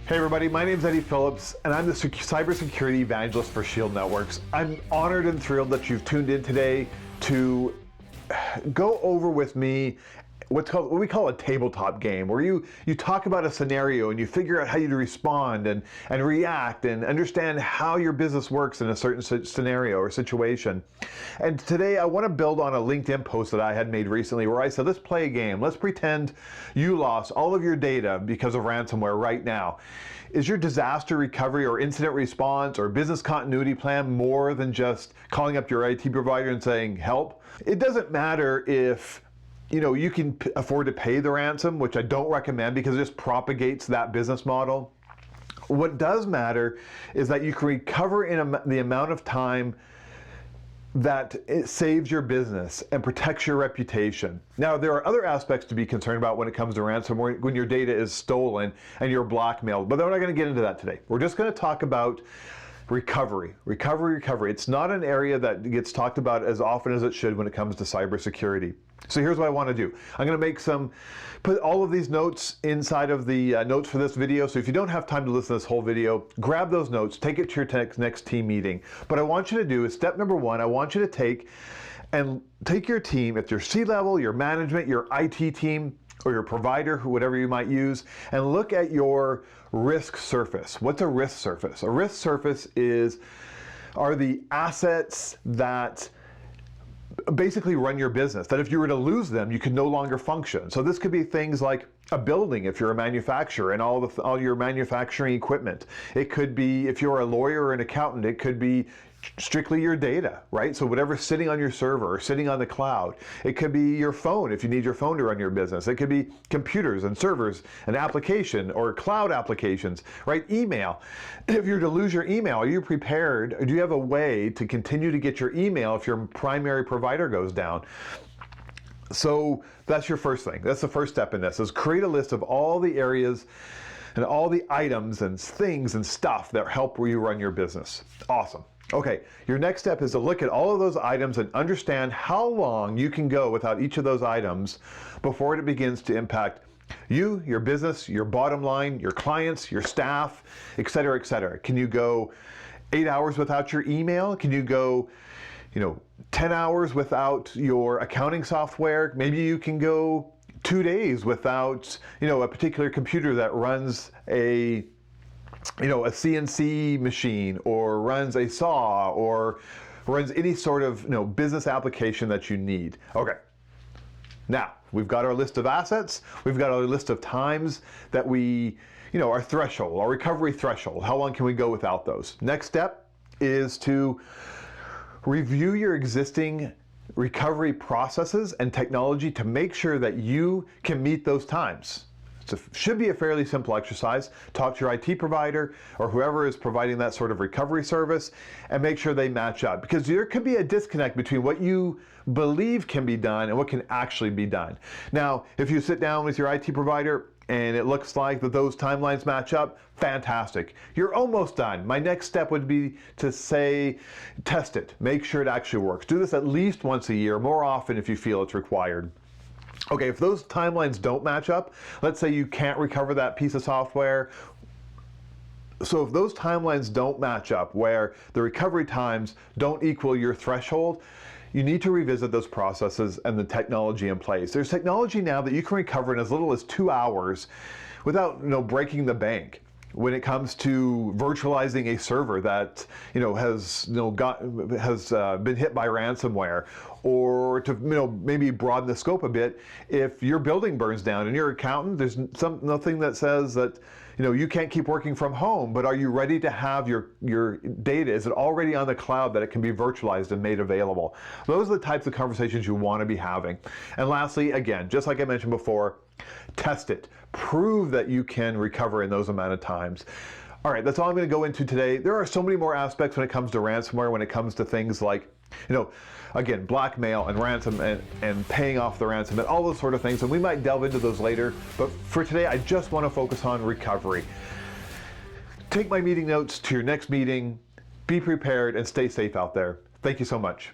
Hey everybody, my name is Eddie Phillips and I'm the cybersecurity evangelist for Shield Networks. I'm honored and thrilled that you've tuned in today to go over with me what we call a tabletop game, where you talk about a scenario and you figure out how you respond and react and understand how your business works in a certain scenario or situation. And today I want to build on a LinkedIn post that I had made recently where I said, let's play a game. Let's pretend you lost all of your data because of ransomware right now. Is your disaster recovery or incident response or business continuity plan more than just calling up your IT provider and saying, help? It doesn't matter if you can afford to pay the ransom, which I don't recommend because it just propagates that business model. What does matter is that you can recover in the amount of time that it saves your business and protects your reputation. Now, there are other aspects to be concerned about when it comes to ransomware, when your data is stolen and you're blackmailed, but we're not going to get into that today. We're just going to talk about recovery. It's not an area that gets talked about as often as it should when it comes to cybersecurity. So here's what I want to do. I'm going to put all of these notes inside of the notes for this video. So if you don't have time to listen to this whole video, grab those notes, take it to your next team meeting. What I want you to do is step number one, I want you to take your team, if your C-level, your management, your IT team, or your provider, whatever you might use, and look at your risk surface. What's a risk surface? A risk surface are the assets that basically run your business, that if you were to lose them, you could no longer function. So this could be things like a building if you're a manufacturer and all your manufacturing equipment. It could be, if you're a lawyer or an accountant, it could be strictly your data, right? So whatever's sitting on your server or sitting on the cloud. It could be your phone if you need your phone to run your business. It could be computers and servers, an application or cloud applications, right? Email. If you're to lose your email, are you prepared? Or do you have a way to continue to get your email if your primary provider goes down? So that's your first thing. That's the first step in this, is create a list of all the areas and all the items and things and stuff that help you run your business. Awesome. Okay, your next step is to look at all of those items and understand how long you can go without each of those items before it begins to impact you, your business, your bottom line, your clients, your staff, et cetera, et cetera. Can you go 8 hours without your email? Can you go 10 hours without your accounting software? Maybe you can go 2 days without a particular computer that runs a CNC machine or runs a saw or runs any sort of business application that you need. Okay. Now, we've got our list of assets. We've got our list of times that our threshold, our recovery threshold. How long can we go without those? Next step is to review your existing recovery processes and technology to make sure that you can meet those times. It should be a fairly simple exercise. Talk to your IT provider or whoever is providing that sort of recovery service and make sure they match up, because there could be a disconnect between what you believe can be done and what can actually be done. Now, if you sit down with your IT provider and it looks like that those timelines match up, fantastic. You're almost done. My next step would be to say, test it. Make sure it actually works. Do this at least once a year, more often if you feel it's required. Okay, if those timelines don't match up, let's say you can't recover that piece of software. So if those timelines don't match up, where the recovery times don't equal your threshold, you need to revisit those processes and the technology in place. There's technology now that you can recover in as little as 2 hours without breaking the bank. When it comes to virtualizing a server that has been hit by ransomware, or to maybe broaden the scope a bit, if your building burns down and you're an accountant, there's nothing that says that you can't keep working from home, but are you ready to have your data? Is it already on the cloud that it can be virtualized and made available? Those are the types of conversations you want to be having. And lastly, again, just like I mentioned before, test it. Prove that you can recover in those amount of times. All right, that's all I'm going to go into today. There are so many more aspects when it comes to ransomware, when it comes to things like, again, blackmail and ransom and paying off the ransom and all those sort of things. And we might delve into those later. But for today, I just want to focus on recovery. Take my meeting notes to your next meeting. Be prepared and stay safe out there. Thank you so much.